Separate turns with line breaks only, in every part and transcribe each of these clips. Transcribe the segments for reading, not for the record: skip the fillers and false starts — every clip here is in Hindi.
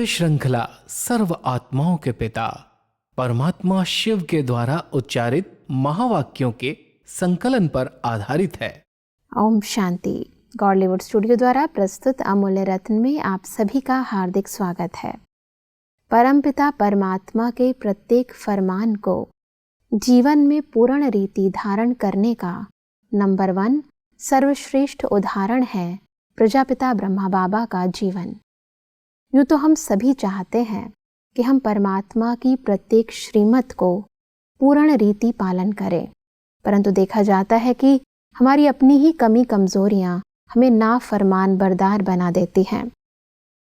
श्रृंखला सर्व आत्माओं के पिता परमात्मा शिव के द्वारा उच्चारित महावाक्यों के संकलन पर आधारित है।
ओम शांति। गॉडलीवुड स्टूडियो द्वारा प्रस्तुत अमूल्य रत्न में आप सभी का हार्दिक स्वागत है। परमपिता परमात्मा के प्रत्येक फरमान को जीवन में पूर्ण रीति धारण करने का नंबर 1 सर्वश्रेष्ठ उदाहरण है प्रजापिता ब्रह्मा बाबा का जीवन। यूँ तो हम सभी चाहते हैं कि हम परमात्मा की प्रत्येक श्रीमत को पूर्ण रीति पालन करें, परंतु देखा जाता है कि हमारी अपनी ही कमी कमजोरियां हमें नाफरमान बरदार बना देती हैं।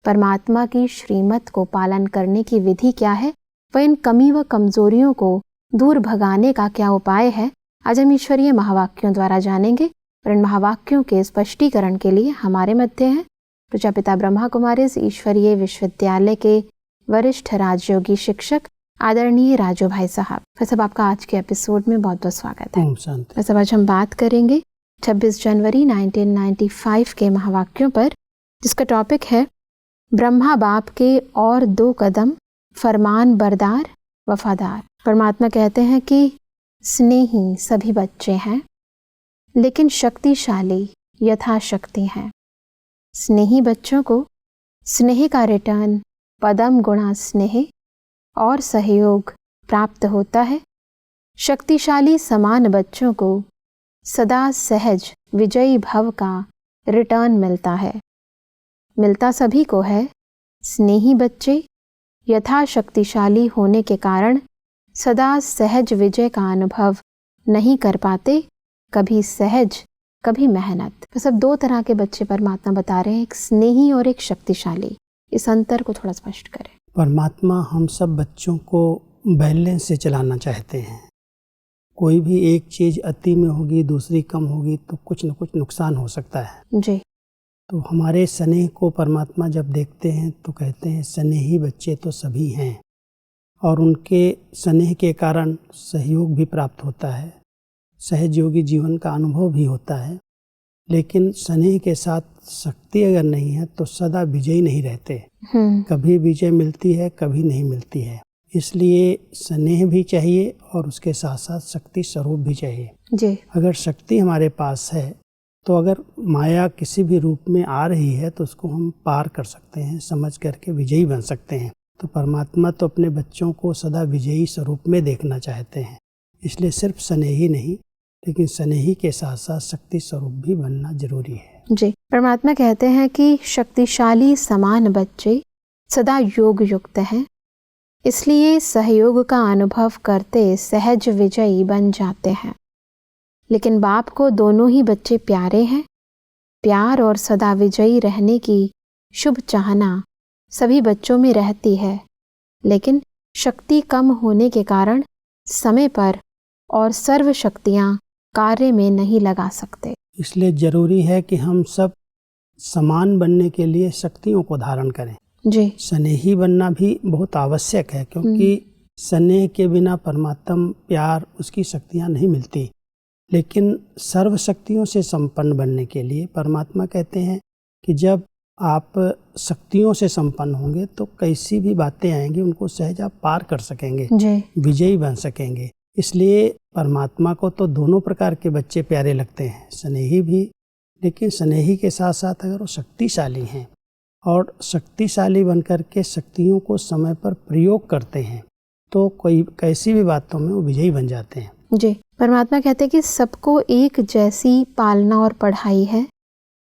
परमात्मा की श्रीमत को पालन करने की विधि क्या है, वह इन कमी व कमजोरियों को दूर भगाने का क्या उपाय है, आज हम ईश्वरीय महावाक्यों द्वारा जानेंगे। और इन महावाक्यों के स्पष्टीकरण के लिए हमारे मध्य हैं प्रजापिता ब्रह्मा कुमारीज ईश्वरीय विश्वविद्यालय के वरिष्ठ राजयोगी शिक्षक आदरणीय राजू भाई साहब। फिर सब आपका आज के एपिसोड में बहुत बहुत स्वागत है। फिर सब आज हम बात करेंगे 26 जनवरी 1995 के महावाक्यों पर, जिसका टॉपिक है ब्रह्मा बाप के और 2 कदम फरमान बरदार वफादार। परमात्मा कहते हैं कि स्नेही सभी बच्चे हैं, लेकिन शक्तिशाली यथाशक्ति हैं। स्नेही बच्चों को स्नेह का रिटर्न पदम गुणा स्नेह और सहयोग प्राप्त होता है। शक्तिशाली समान बच्चों को सदा सहज विजयी भव का रिटर्न मिलता है। मिलता सभी को है। स्नेही बच्चे यथाशक्तिशाली होने के कारण सदा सहज विजय का अनुभव नहीं कर पाते, कभी सहज कभी मेहनत। तो सब 2 तरह के बच्चे परमात्मा बता रहे हैं, एक स्नेही और एक शक्तिशाली। इस अंतर को थोड़ा स्पष्ट करें।
परमात्मा हम सब बच्चों को बैलेंस से चलाना चाहते हैं। कोई भी एक चीज़ अति में होगी, दूसरी कम होगी तो कुछ न कुछ नुकसान हो सकता है
जी।
तो हमारे स्नेह को परमात्मा जब देखते हैं तो कहते हैं स्नेही बच्चे तो सभी हैं, और उनके स्नेह के कारण सहयोग भी प्राप्त होता है, सहजयोगी जीवन का अनुभव भी होता है। लेकिन स्नेह के साथ शक्ति अगर नहीं है तो सदा विजयी नहीं रहते। कभी विजय मिलती है, कभी नहीं मिलती है। इसलिए स्नेह भी चाहिए और उसके साथ साथ शक्ति स्वरूप भी चाहिए
जी।
अगर शक्ति हमारे पास है तो अगर माया किसी भी रूप में आ रही है तो उसको हम पार कर सकते हैं, समझ करके विजयी बन सकते हैं। तो परमात्मा तो अपने बच्चों को सदा विजयी स्वरूप में देखना चाहते हैं। इसलिए सिर्फ स्नेह ही नहीं, लेकिन स्नेही के साथ साथ शक्ति स्वरूप भी बनना जरूरी है
जी। परमात्मा कहते हैं कि शक्तिशाली समान बच्चे सदा योग युक्त हैं, इसलिए सहयोग का अनुभव करते सहज विजयी बन जाते हैं। लेकिन बाप को दोनों ही बच्चे प्यारे हैं। प्यार और सदा विजयी रहने की शुभ चाहना सभी बच्चों में रहती है, लेकिन शक्ति कम होने के कारण समय पर और सर्व शक्तियाँ कार्य में नहीं लगा सकते।
इसलिए जरूरी है कि हम सब समान बनने के लिए शक्तियों को धारण करें
जी।
स्नेही बनना भी बहुत आवश्यक है, क्योंकि स्नेह के बिना परमात्मा प्यार उसकी शक्तियाँ नहीं मिलती। लेकिन सर्व शक्तियों से संपन्न बनने के लिए परमात्मा कहते हैं कि जब आप शक्तियों से संपन्न होंगे तो कैसी भी बातें आएंगी उनको सहज आप पार कर सकेंगे
जी।
विजयी बन सकेंगे। इसलिए परमात्मा को तो दोनों प्रकार के बच्चे प्यारे लगते हैं, स्नेही भी, लेकिन स्नेही के साथ साथ अगर वो शक्तिशाली हैं और शक्तिशाली बनकर के शक्तियों को समय पर प्रयोग करते हैं तो कोई कैसी भी बातों में वो विजयी बन जाते हैं
जी। परमात्मा कहते हैं कि सबको एक जैसी पालना और पढ़ाई है,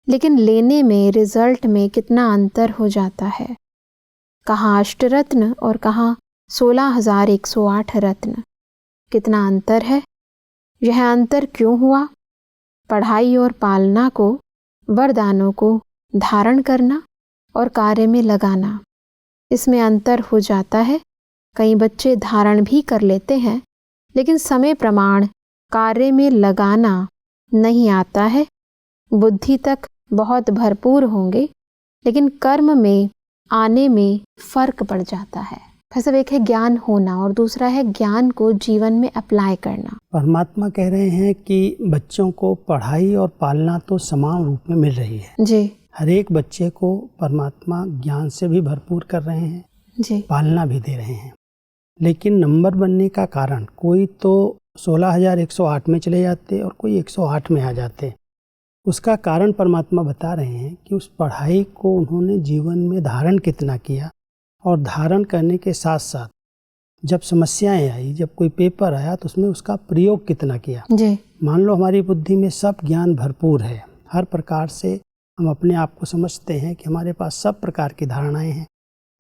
लेकिन लेने में रिजल्ट में कितना अंतर हो जाता है। कहाँ अष्टरत्न और कहाँ 16,108 रत्न, कितना अंतर है। यह अंतर क्यों हुआ? पढ़ाई और पालना को, वरदानों को धारण करना और कार्य में लगाना, इसमें अंतर हो जाता है। कई बच्चे धारण भी कर लेते हैं, लेकिन समय प्रमाण कार्य में लगाना नहीं आता है। बुद्धि तक बहुत भरपूर होंगे, लेकिन कर्म में आने में फर्क पड़ जाता है। सब एक है ज्ञान होना और दूसरा है ज्ञान को जीवन में अप्लाई करना।
परमात्मा कह रहे हैं कि बच्चों को पढ़ाई और पालना तो समान रूप में मिल रही है।
जी।
हर एक बच्चे को परमात्मा ज्ञान से भी भरपूर कर रहे हैं,
जी।
पालना भी दे रहे हैं। लेकिन नंबर बनने का कारण, कोई तो 16,108 में चले जाते और कोई 108 में आ जाते। उसका कारण परमात्मा बता रहे हैं कि उस पढ़ाई को उन्होंने जीवन में धारण कितना किया, और धारण करने के साथ साथ जब समस्याएं आई, जब कोई पेपर आया तो उसमें उसका प्रयोग कितना किया।
जी।
मान लो हमारी बुद्धि में सब ज्ञान भरपूर है, हर प्रकार से हम अपने आप को समझते हैं कि हमारे पास सब प्रकार की धारणाएं हैं,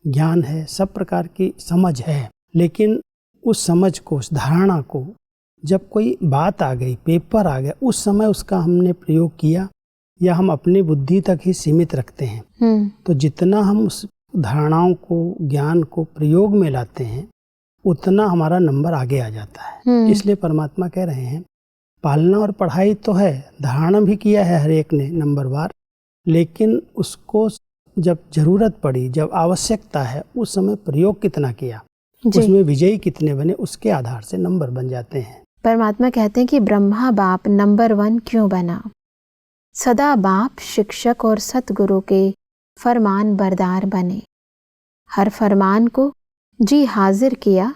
ज्ञान है, सब प्रकार की समझ है। लेकिन उस समझ को, उस धारणा को जब कोई बात आ गई, पेपर आ गया, उस समय उसका हमने प्रयोग किया या हम अपनी बुद्धि तक ही सीमित रखते हैं। तो जितना हम उस धारणाओं को, ज्ञान को प्रयोग में लाते हैं, उतना हमारा नंबर आगे आ जाता है। इसलिए परमात्मा कह रहे हैं पालना और पढ़ाई तो है, धारणा भी किया है हर एक ने नंबरवार, लेकिन उसको जब जरूरत पड़ी, जब आवश्यकता है, उस समय प्रयोग कितना किया, उसमें विजयी कितने बने, उसके आधार से नंबर बन जाते हैं।
परमात्मा कहते हैं कि ब्रह्मा बाप नंबर 1 क्यों बना? सदा बाप शिक्षक और सतगुरु के फरमान बरदार बने। हर फरमान को जी हाजिर किया।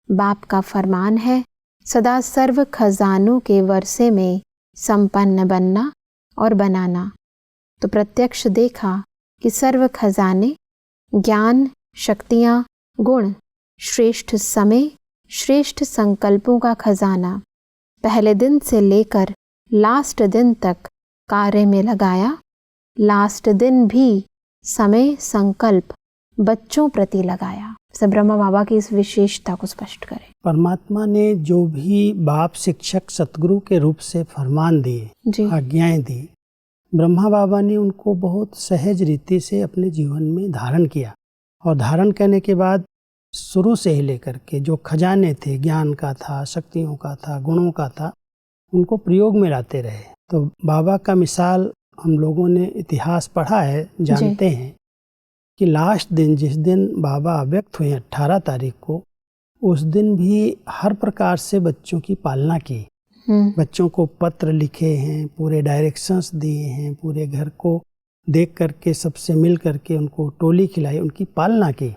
बाप का फरमान है सदा सर्व खजानों के वर्षे में संपन्न बनना और बनाना। तो प्रत्यक्ष देखा कि सर्व खजाने, ज्ञान, शक्तियाँ, गुण, श्रेष्ठ समय, श्रेष्ठ संकल्पों का खजाना पहले दिन से लेकर लास्ट दिन तक कार्य में लगाया। लास्ट दिन भी समय, संकल्प बच्चों प्रति लगाया। सब ब्रह्मा बाबा की इस विशेषता को स्पष्ट करें।
परमात्मा ने जो भी बाप, शिक्षक, सतगुरु के रूप से फरमान दिए, आज्ञाएं दी, ब्रह्मा बाबा ने उनको बहुत सहज रीति से अपने जीवन में धारण किया। और धारण करने के बाद शुरू से ही लेकर के जो खजाने थे, ज्ञान का था, शक्तियों का था, गुणों का था, उनको प्रयोग में लाते रहे। तो बाबा का मिसाल हम लोगों ने इतिहास पढ़ा है, जानते हैं कि लास्ट दिन, जिस दिन बाबा अव्यक्त हुए 18 तारीख को, उस दिन भी हर प्रकार से बच्चों की पालना की। बच्चों को पत्र लिखे हैं, पूरे डायरेक्शंस दिए हैं, पूरे घर को देख करके सबसे मिल करके उनको टोली खिलाई, उनकी पालना की।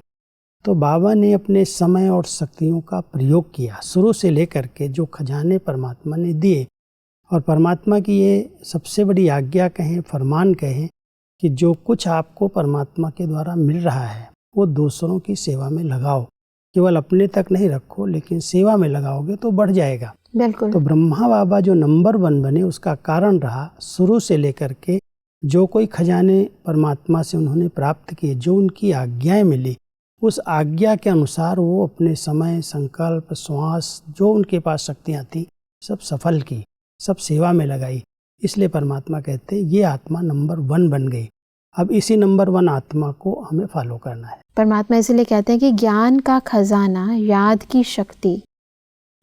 तो बाबा ने अपने समय और शक्तियों का प्रयोग किया शुरू से लेकर के, जो खजाने परमात्मा ने दिए। और परमात्मा की ये सबसे बड़ी आज्ञा कहें, फरमान कहें, कि जो कुछ आपको परमात्मा के द्वारा मिल रहा है वो दूसरों की सेवा में लगाओ। केवल अपने तक नहीं रखो, लेकिन सेवा में लगाओगे तो बढ़ जाएगा।
बिल्कुल।
तो ब्रह्मा बाबा जो नंबर 1 बने, उसका कारण रहा शुरू से लेकर के जो कोई खजाने परमात्मा से उन्होंने प्राप्त किए, जो उनकी आज्ञाएं मिली, उस आज्ञा के अनुसार वो अपने समय, संकल्प, श्वास, जो उनके पास शक्तियाँ थी, सब सफल की, सब सेवा में लगाई। इसलिए परमात्मा कहते हैं ये आत्मा नंबर 1 बन गई। अब इसी नंबर 1 आत्मा को हमें फॉलो करना है।
परमात्मा इसलिए कहते हैं कि ज्ञान का खजाना, याद की शक्ति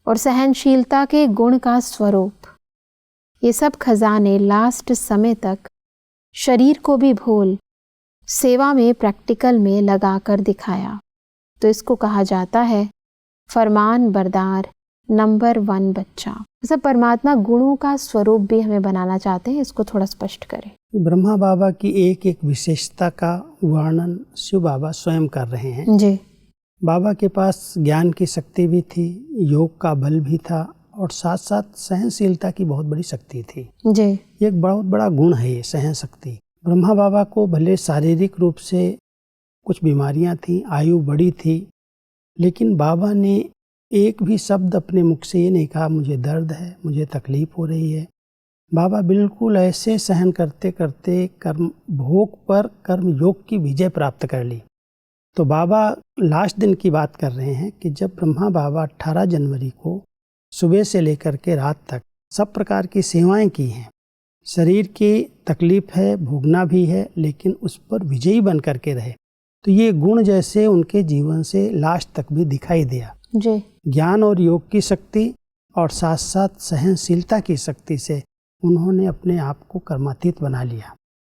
और सहनशीलता के गुण का स्वरूप, ये सब खजाने लास्ट समय तक शरीर को भी भूल सेवा में, प्रैक्टिकल में लगाकर दिखाया। तो इसको कहा जाता है फरमान बरदार नंबर 1 बच्चा। सब परमात्मा गुणों का स्वरूप भी हमें बनाना चाहते हैं, इसको थोड़ा स्पष्ट करें।
ब्रह्मा बाबा की एक एक विशेषता का वर्णन शिव बाबा स्वयं कर रहे हैं।
जी।
बाबा के पास ज्ञान की शक्ति भी थी, योग का बल भी था, और साथ साथ सहनशीलता की बहुत बड़ी शक्ति थी।
जी।
ये एक बहुत बड़ा गुण है, ये सहन शक्ति। ब्रह्मा बाबा को भले शारीरिक रूप से कुछ बीमारियां थी, आयु बड़ी थी, लेकिन बाबा ने एक भी शब्द अपने मुख से ये नहीं कहा मुझे दर्द है, मुझे तकलीफ हो रही है। बाबा बिल्कुल ऐसे सहन करते करते कर्म भोग पर कर्म योग की विजय प्राप्त कर ली। तो बाबा लास्ट दिन की बात कर रहे हैं कि जब ब्रह्मा बाबा 18 जनवरी को सुबह से लेकर के रात तक सब प्रकार की सेवाएं की हैं, शरीर की तकलीफ है, भोगना भी है, लेकिन उस पर विजयी बन करके रहे। तो ये गुण जैसे उनके जीवन से लास्ट तक भी दिखाई दिया।
जी।
ज्ञान और योग की शक्ति और साथ साथ सहनशीलता की शक्ति से उन्होंने अपने आप को कर्मातीत बना लिया।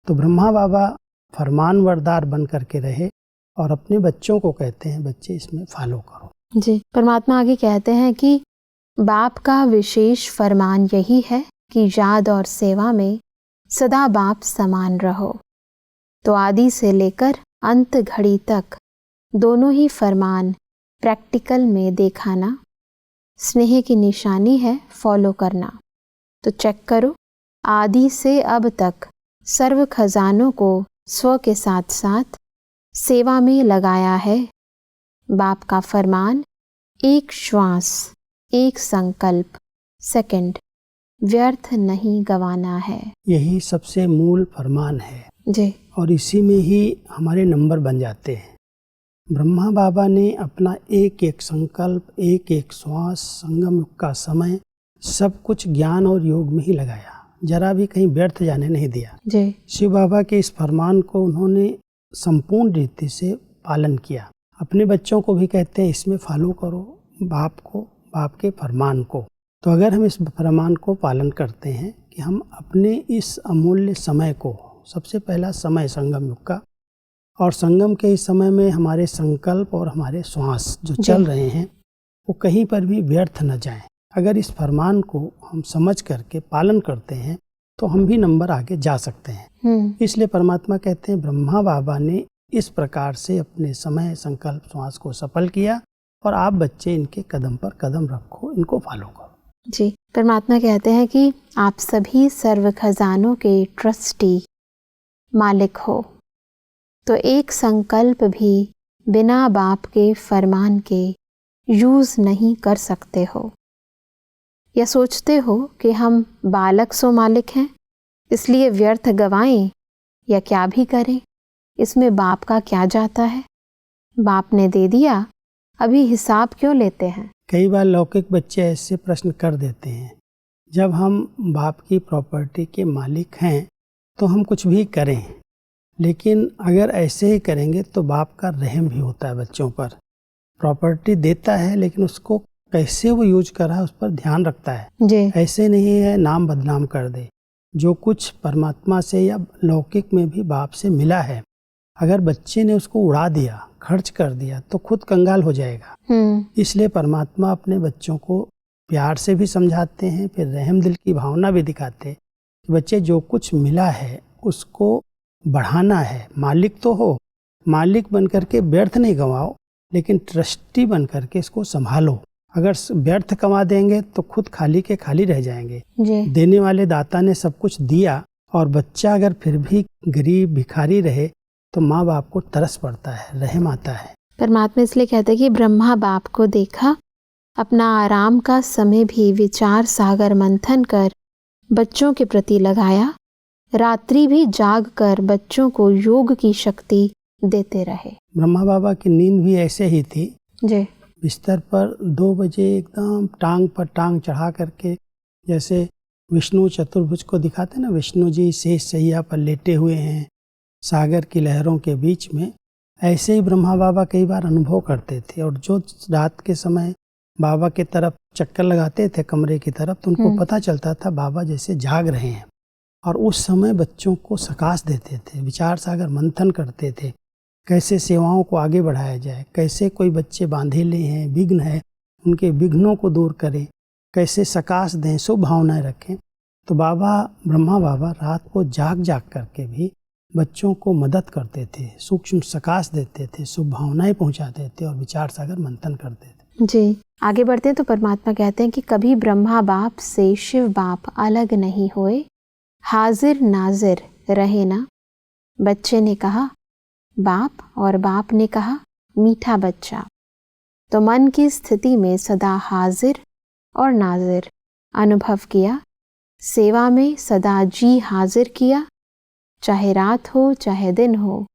तो ब्रह्मा बाबा फरमानबरदार बन करके रहे और अपने बच्चों को कहते हैं बच्चे इसमें फॉलो करो।
जी। परमात्मा आगे कहते हैं कि बाप का विशेष फरमान यही है कि याद और सेवा में सदा बाप समान रहो। तो आदि से लेकर अंत घड़ी तक दोनों ही फरमान प्रैक्टिकल में दिखाना स्नेह की निशानी है, फॉलो करना। तो चेक करो, आदि से अब तक सर्व खजानों को स्व के साथ साथ सेवा में लगाया है। बाप का फरमान, एक श्वास, एक संकल्प, सेकंड, व्यर्थ नहीं गंवाना है।
यही सबसे मूल फरमान है
जी।
और इसी में ही हमारे नंबर बन जाते हैं। ब्रह्मा बाबा ने अपना एक एक संकल्प, एक एक श्वास, संगम युग का समय, सब कुछ ज्ञान और योग में ही लगाया, जरा भी कहीं व्यर्थ जाने नहीं दिया।
जी।
शिव बाबा के इस फरमान को उन्होंने संपूर्ण रीति से पालन किया। अपने बच्चों को भी कहते हैं इसमें फॉलो करो बाप को, बाप के फरमान को। तो अगर हम इस फरमान को पालन करते हैं कि हम अपने इस अमूल्य समय को, सबसे पहला समय संगम युग का, और संगम के इस समय में हमारे संकल्प और हमारे श्वास जो चल रहे हैं वो कहीं पर भी व्यर्थ न जाएं। अगर इस फरमान को हम समझ करके पालन करते हैं तो हम भी नंबर आगे जा सकते हैं। इसलिए परमात्मा कहते हैं ब्रह्मा बाबा ने इस प्रकार से अपने समय, संकल्प, श्वास को सफल किया और आप बच्चे इनके कदम पर कदम रखो, इनको फॉलो करो।
जी। परमात्मा कहते हैं कि आप सभी सर्व खजानों के ट्रस्टी, मालिक हो, तो एक संकल्प भी बिना बाप के फरमान के यूज नहीं कर सकते हो। या सोचते हो कि हम बालक सो मालिक हैं, इसलिए व्यर्थ गवाएं या क्या भी करें, इसमें बाप का क्या जाता है? बाप ने दे दिया, अभी हिसाब क्यों लेते हैं?
कई बार लौकिक बच्चे ऐसे प्रश्न कर देते हैं, जब हम बाप की प्रॉपर्टी के मालिक हैं तो हम कुछ भी करें, लेकिन अगर ऐसे ही करेंगे तो बाप का रहम भी होता है बच्चों पर। प्रॉपर्टी देता है लेकिन उसको कैसे वो यूज कर रहा है उस पर ध्यान रखता है।
जी।
ऐसे नहीं है नाम बदनाम कर दे। जो कुछ परमात्मा से या लौकिक में भी बाप से मिला है, अगर बच्चे ने उसको उड़ा दिया, खर्च कर दिया, तो खुद कंगाल हो जाएगा। इसलिए परमात्मा अपने बच्चों को प्यार से भी समझाते हैं, फिर रहम दिल की भावना भी दिखाते हैं कि बच्चे जो कुछ मिला है उसको बढ़ाना है। मालिक तो हो, मालिक बन करके व्यर्थ नहीं गंवाओ, लेकिन ट्रस्टी बन करके इसको संभालो। अगर व्यर्थ कमा देंगे तो खुद खाली के खाली रह जाएंगे। देने वाले दाता ने सब कुछ दिया और बच्चा अगर फिर भी गरीब भिखारी रहे तो माँ बाप को तरस पड़ता है, रहम आता है।
परमात्मा इसलिए कहते हैं कि ब्रह्मा बाप को देखा, अपना आराम का समय भी विचार सागर मंथन कर बच्चों के प्रति लगाया, रात्रि भी जाग कर बच्चों को योग की शक्ति देते रहे।
ब्रह्मा बाबा की नींद भी ऐसे ही थी।
जी।
बिस्तर पर 2 बजे एकदम टांग पर टांग चढ़ा करके, जैसे विष्णु चतुर्भुज को दिखाते ना, विष्णु जी शेष शैया पर लेटे हुए हैं सागर की लहरों के बीच में, ऐसे ही ब्रह्मा बाबा कई बार अनुभव करते थे। और जो रात के समय बाबा के तरफ चक्कर लगाते थे कमरे की तरफ, तो उनको पता चलता था बाबा जैसे जाग रहे हैं। और उस समय बच्चों को सकाश देते थे, विचार सागर मंथन करते थे, कैसे सेवाओं को आगे बढ़ाया जाए, कैसे कोई बच्चे बांधेले हैं, विघ्न है, उनके विघ्नों को दूर करें, कैसे सकाश दें, शुभ भावनाएं रखें। तो ब्रह्मा बाबा रात को जाग जाग करके भी बच्चों को मदद करते थे, सूक्ष्म सकाश देते थे, शुभ भावनाएं पहुंचाते थे और विचार सागर मंथन करते थे।
जी। आगे बढ़ते हैं तो परमात्मा कहते हैं कि कभी ब्रह्मा बाप से शिव बाप अलग नहीं हुए, हाजिर नाजिर रहे ना। बच्चे ने कहा बाप और बाप ने कहा मीठा बच्चा, तो मन की स्थिति में सदा हाजिर और नाजिर अनुभव किया, सेवा में सदा जी हाजिर किया, चाहे रात हो चाहे दिन हो,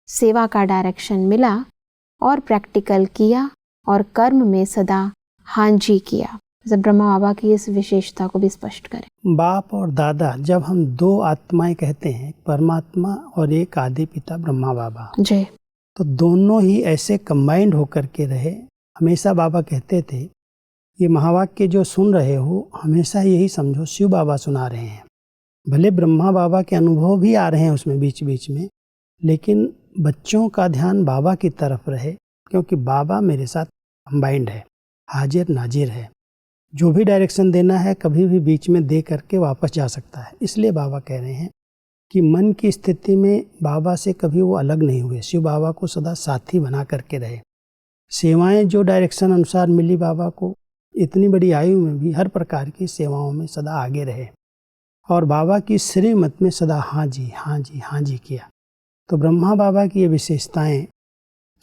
सेवा का डायरेक्शन मिला और प्रैक्टिकल किया और कर्म में सदा हाँ जी किया। जब ब्रह्मा बाबा की इस विशेषता को भी स्पष्ट करें।
बाप और दादा, जब हम 2 आत्माएं कहते हैं, परमात्मा और एक आदि पिता ब्रह्मा बाबा
जी,
तो दोनों ही ऐसे कंबाइंड होकर के रहे। हमेशा बाबा कहते थे ये महावाक्य जो सुन रहे हो हमेशा यही समझो शिव बाबा सुना रहे हैं। भले ब्रह्मा बाबा के अनुभव भी आ रहे हैं उसमें बीच बीच में, लेकिन बच्चों का ध्यान बाबा की तरफ रहे, क्योंकि बाबा मेरे साथ कंबाइंड है, हाजिर नाजिर है। जो भी डायरेक्शन देना है कभी भी बीच में दे करके वापस जा सकता है। इसलिए बाबा कह रहे हैं कि मन की स्थिति में बाबा से कभी वो अलग नहीं हुए, शिव बाबा को सदा साथी बना करके रहे। सेवाएं जो डायरेक्शन अनुसार मिली बाबा को, इतनी बड़ी आयु में भी हर प्रकार की सेवाओं में सदा आगे रहे और बाबा की श्रीमत में सदा हाँ जी हाँ जी हाँ जी किया। तो ब्रह्मा बाबा की ये विशेषताएं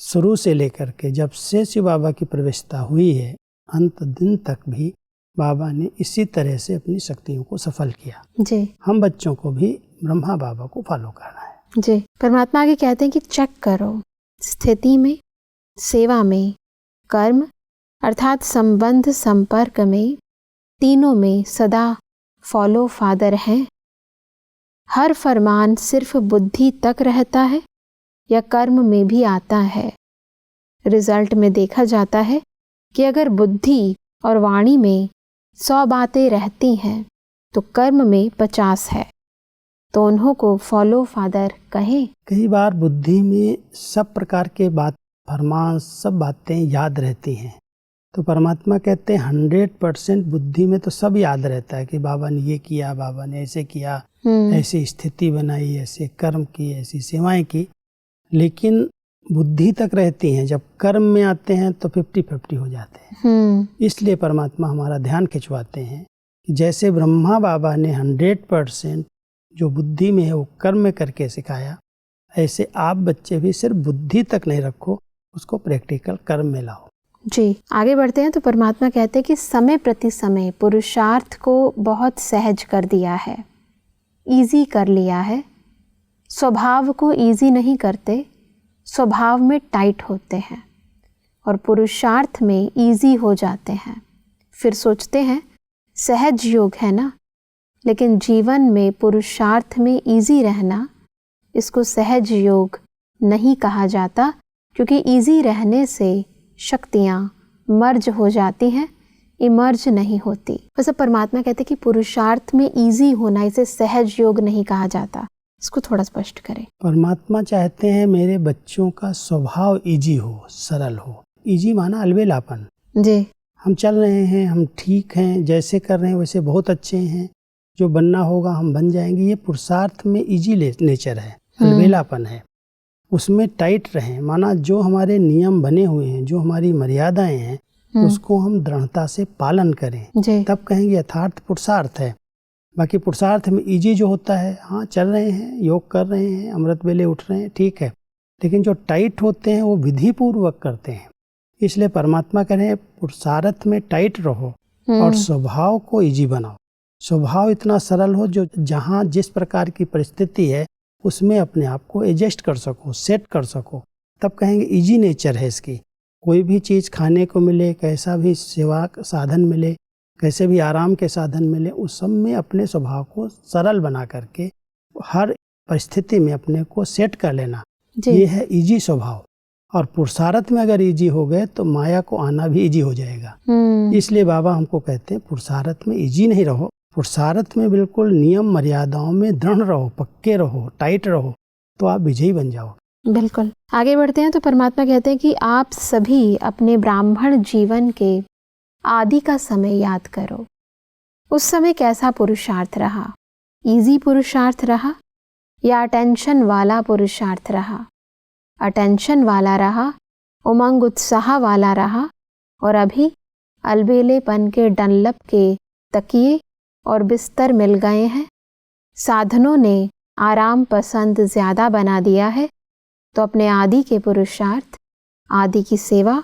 शुरू से लेकर के जब से शिव बाबा की प्रवेशता हुई है, अंत दिन तक भी बाबा ने इसी तरह से अपनी शक्तियों को सफल किया।
जी
हम बच्चों को भी ब्रह्मा बाबा को फॉलो करना है।
जी। परमात्मा आगे कहते हैं कि चेक करो, स्थिति में, सेवा में, कर्म अर्थात संबंध संपर्क में, तीनों में सदा फॉलो फादर हैं। हर फरमान सिर्फ बुद्धि तक रहता है या कर्म में भी आता है। रिजल्ट में देखा जाता है कि अगर बुद्धि और वाणी में 100 बातें रहती हैं तो कर्म में 50 है। तो उन्हों को फॉलो फादर कहें।
कई बार बुद्धि में सब प्रकार के बात फरमान सब बातें याद रहती हैं, तो परमात्मा कहते हैं 100% बुद्धि में तो सब याद रहता है कि बाबा ने ये किया, बाबा ने ऐसे किया, ऐसी स्थिति बनाई, ऐसे कर्म किए, ऐसी सेवाएं की, लेकिन बुद्धि तक रहती हैं। जब कर्म में आते हैं तो 50-50 हो जाते हैं। इसलिए परमात्मा हमारा ध्यान खिंचवाते हैं कि जैसे ब्रह्मा बाबा ने 100% जो बुद्धि में है वो कर्म में करके सिखाया, ऐसे आप बच्चे भी सिर्फ बुद्धि तक नहीं रखो, उसको प्रैक्टिकल कर्म में लाओ।
जी, आगे बढ़ते हैं तो परमात्मा कहते हैं कि समय प्रति समय पुरुषार्थ को बहुत सहज कर दिया है, इजी कर लिया है। स्वभाव को इजी नहीं करते, स्वभाव में टाइट होते हैं और पुरुषार्थ में इजी हो जाते हैं। फिर सोचते हैं सहज योग है ना, लेकिन जीवन में पुरुषार्थ में इजी रहना, इसको सहज योग नहीं कहा जाता, क्योंकि इजी रहने से शक्तियाँ मर्ज हो जाती हैं, इमर्ज नहीं होती। वैसे परमात्मा कहते हैं कि पुरुषार्थ में इजी होना, इसे सहज योग नहीं कहा जाता। इसको थोड़ा स्पष्ट करें।
परमात्मा चाहते हैं मेरे बच्चों का स्वभाव इजी हो, सरल हो। इजी माना अलबेलापन।
जी, हम
चल रहे हैं, हम ठीक हैं, जैसे कर रहे हैं वैसे बहुत अच्छे हैं, जो बनना होगा हम बन जाएंगे। ये पुरुषार्थ में इजी नेचर है, अलबेलापन है। उसमें टाइट रहें, माना जो हमारे नियम बने हुए हैं, जो हमारी मर्यादाएं हैं, उसको हम दृढ़ता से पालन करें, तब कहेंगे यथार्थ पुरुषार्थ है। बाकी पुरुषार्थ में इजी जो होता है, हाँ चल रहे हैं, योग कर रहे हैं, अमृत वेले उठ रहे हैं, ठीक है, लेकिन जो टाइट होते हैं वो विधि पूर्वक करते हैं। इसलिए परमात्मा कह रहे हैं पुरुषार्थ में टाइट रहो और स्वभाव को इजी बनाओ। स्वभाव इतना सरल हो जो जहाँ जिस प्रकार की परिस्थिति है उसमें अपने आप को एडजस्ट कर सको, सेट कर सको, तब कहेंगे इजी नेचर है इसकी। कोई भी चीज़ खाने को मिले, कैसा भी सेवा साधन मिले, कैसे भी आराम के साधन मिले, उस सब में अपने स्वभाव को सरल बना करके हर परिस्थिति में अपने को सेट कर लेना, ये है इजी स्वभाव। और पुरुषार्थ में अगर इजी हो गए तो माया को आना भी इजी हो जाएगा। इसलिए बाबा हमको कहते हैं पुरुषार्थ में इजी नहीं रहो, पुरुषार्थ में बिल्कुल नियम मर्यादाओं में दृढ़ रहो, पक्के रहो, टाइट रहो, तो आप विजयी बन जाओगे।
बिल्कुल। आगे बढ़ते हैं तो परमात्मा कहते हैं कि आप सभी अपने ब्राह्मण जीवन के आदि का समय याद करो। उस समय कैसा पुरुषार्थ रहा? इजी पुरुषार्थ रहा या अटेंशन वाला पुरुषार्थ रहा? अटेंशन वाला रहा, उमंग उत्साह वाला रहा, और अभी अलबेलेपन के डनलप के तकिए और बिस्तर मिल गए हैं। साधनों ने आराम पसंद ज़्यादा बना दिया है, तो अपने आदि के पुरुषार्थ, आदि की सेवा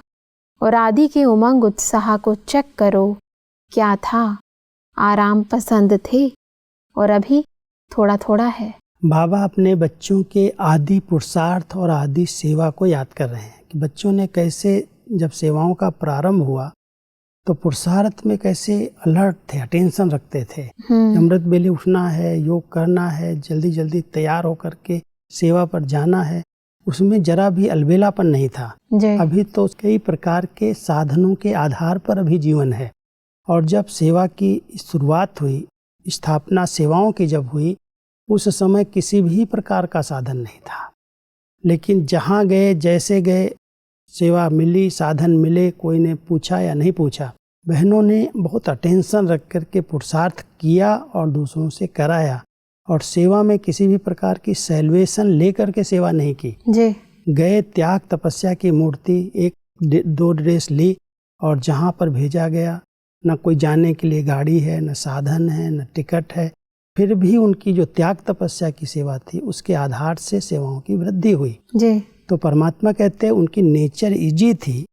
और आदि के उमंग उत्साह को चेक करो। क्या था? आराम पसंद थे और अभी थोड़ा थोड़ा है।
बाबा अपने बच्चों के आदि पुरुषार्थ और आदि सेवा को याद कर रहे हैं कि बच्चों ने कैसे जब सेवाओं का प्रारंभ हुआ तो पुरुषार्थ में कैसे अलर्ट थे, अटेंशन रखते थे। अमृत बेले उठना है, योग करना है, जल्दी जल्दी तैयार होकर के सेवा पर जाना है, उसमें जरा भी अलबेलापन नहीं था। अभी तो कई प्रकार के साधनों के आधार पर अभी जीवन है। और जब सेवा की शुरुआत हुई, स्थापना सेवाओं की जब हुई, उस समय किसी भी प्रकार का साधन नहीं था, लेकिन जहाँ गए, जैसे गए, सेवा मिली, साधन मिले, कोई ने पूछा या नहीं पूछा, बहनों ने बहुत अटेंशन रख कर के पुरुषार्थ किया और दूसरों से कराया। और सेवा में किसी भी प्रकार की सैल्वेशन लेकर के सेवा नहीं की।
जी।
गए, त्याग तपस्या की मूर्ति, एक दो ड्रेस ली और जहाँ पर भेजा गया, न कोई जाने के लिए गाड़ी है, न साधन है, न टिकट है, फिर भी उनकी जो त्याग तपस्या की सेवा थी उसके आधार से सेवाओं की वृद्धि हुई।
जी।
तो परमात्मा कहते हैं उनकी नेचर इजी थी,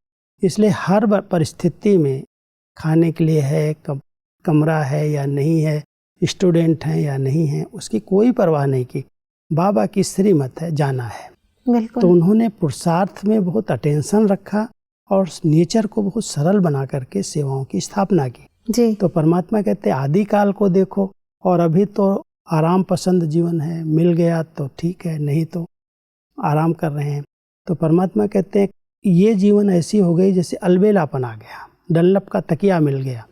इसलिए हर परिस्थिति में खाने के लिए है, कमरा है या नहीं है, स्टूडेंट हैं या नहीं है, उसकी कोई परवाह नहीं की। बाबा की श्रीमत है, जाना है।
बिल्कुल।
तो उन्होंने पुरुषार्थ में बहुत अटेंशन रखा और नेचर को बहुत सरल बना करके सेवाओं की स्थापना की।
जी।
तो परमात्मा कहते हैं आदि काल को देखो, और अभी तो आराम पसंद जीवन है, मिल गया तो ठीक है, नहीं तो आराम कर रहे हैं। तो परमात्मा कहते हैं ये जीवन ऐसी हो गई जैसे अलबेलापन आ गया, डल्लप का तकिया मिल गया,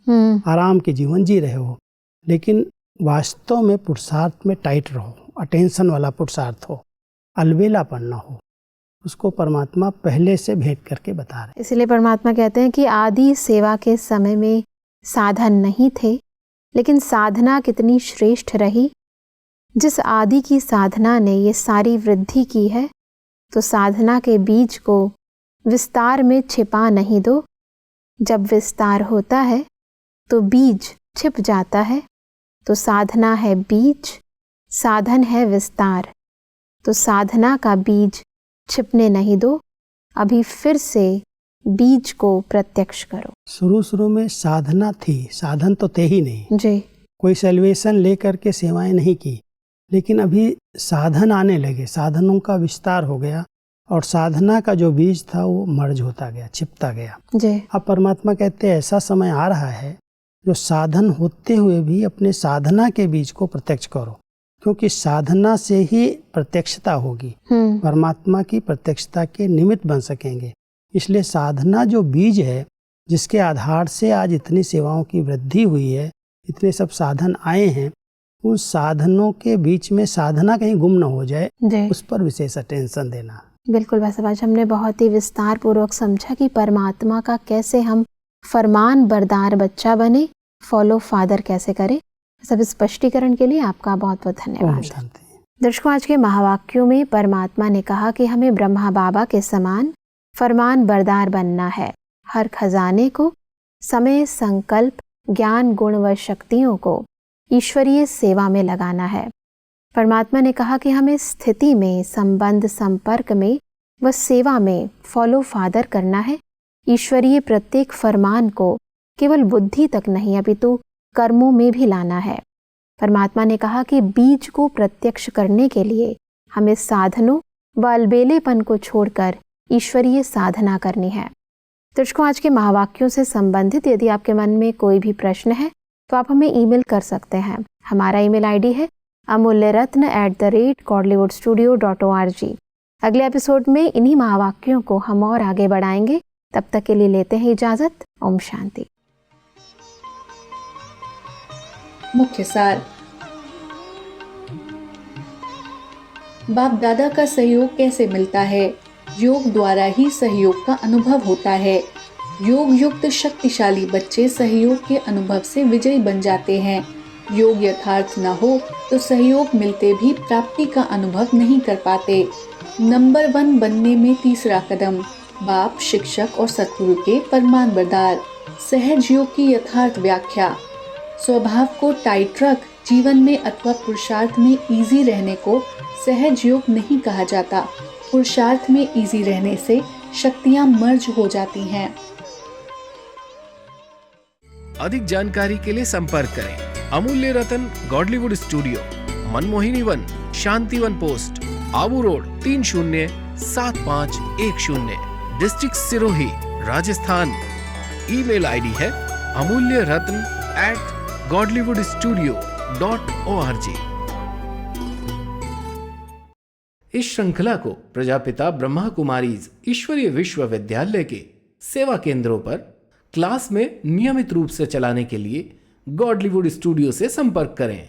आराम के जीवन जी रहे हो, लेकिन वास्तव में पुरुषार्थ में टाइट रहो, अटेंशन वाला पुरुषार्थ हो, अलबेलापन न हो। उसको परमात्मा पहले से भेंट करके बता रहे।
इसलिए परमात्मा कहते हैं कि आदि सेवा के समय में साधन नहीं थे, लेकिन साधना कितनी श्रेष्ठ रही। जिस आदि की साधना ने ये सारी वृद्धि की है, तो साधना के बीज को विस्तार में छिपा नहीं दो। जब विस्तार होता है तो बीज छिप जाता है। तो साधना है बीज, साधन है विस्तार। तो साधना का बीज छिपने नहीं दो, अभी फिर से बीज को प्रत्यक्ष करो।
शुरू में साधना थी, साधन तो थे ही नहीं
जी।
कोई सेल्वेशन लेकर के सेवाएं नहीं की, लेकिन अभी साधन आने लगे, साधनों का विस्तार हो गया और साधना का जो बीज था वो मर्ज होता गया, छिपता गया।
जी।
अब परमात्मा कहते हैं ऐसा समय आ रहा है जो साधन होते हुए भी अपने साधना के बीज को प्रत्यक्ष करो, क्योंकि साधना से ही प्रत्यक्षता होगी, परमात्मा की प्रत्यक्षता के निमित्त बन सकेंगे। इसलिए साधना जो बीज है, जिसके आधार से आज इतनी सेवाओं की वृद्धि हुई है, इतने सब साधन आए हैं, उन साधनों के बीच में साधना कहीं गुम न हो जाए, उस पर विशेष अटेंशन देना।
बिल्कुल भाई साहब, आज हमने बहुत ही विस्तार पूर्वक समझा कि परमात्मा का कैसे हम फरमान बरदार बच्चा बने, फॉलो फादर कैसे करें। सब स्पष्टीकरण के लिए आपका बहुत बहुत धन्यवाद। दर्शकों, आज के महावाक्यों में परमात्मा ने कहा कि हमें ब्रह्मा बाबा के समान फरमान बरदार बनना है। हर खजाने को, समय, संकल्प, ज्ञान, गुण व शक्तियों को ईश्वरीय सेवा में लगाना है। परमात्मा ने कहा कि हमें स्थिति में, संबंध, संपर्क में व सेवा में फॉलो फादर करना है। ईश्वरीय प्रत्येक फरमान को केवल बुद्धि तक नहीं अपितु कर्मों में भी लाना है। परमात्मा ने कहा कि बीज को प्रत्यक्ष करने के लिए हमें साधनों व अलबेलेपन को छोड़कर ईश्वरीय साधना करनी है। दर्शकों, आज के महावाक्यों से संबंधित यदि आपके मन में कोई भी प्रश्न है तो आप हमें ईमेल कर सकते हैं। हमारा ईमेल आईडी है amulyaratna@godlywoodstudio.org। अगले एपिसोड में इन्हीं महावाक्यों को हम और आगे बढ़ाएंगे। तब तक के लिए लेते हैं इजाजत। ओम शांति।
मुख्य सार। बाप दादा का सहयोग कैसे मिलता है? योग द्वारा ही सहयोग का अनुभव होता है। योग युक्त शक्तिशाली बच्चे सहयोग के अनुभव से विजयी बन जाते हैं। योग यथार्थ न हो तो सहयोग मिलते भी प्राप्ति का अनुभव नहीं कर पाते। नंबर 1 बनने में तीसरा कदम। बाप, शिक्षक और सतगुरु के फरमान बरदार। सहज योग की यथार्थ व्याख्या। स्वभाव को टाइट रख। जीवन में अथवा पुरुषार्थ में इजी रहने को सहज योग नहीं कहा जाता। पुरुषार्थ में इजी रहने से शक्तियां मर्ज हो जाती हैं।
अधिक जानकारी के लिए संपर्क करें Amulya Ratan Godlywood studio, Manmohini Van, Shantivan post, Abu Road 307510, district Sirohi, Rajasthan. Email ID है amulyaratn@godlywoodstudio.org। इस श्रृंखला को प्रजापिता ब्रह्मा कुमारीज ईश्वरीय विश्वविद्यालय के सेवा केंद्रों पर क्लास में नियमित रूप से चलाने के लिए गॉडलीवुड स्टूडियो से संपर्क करें।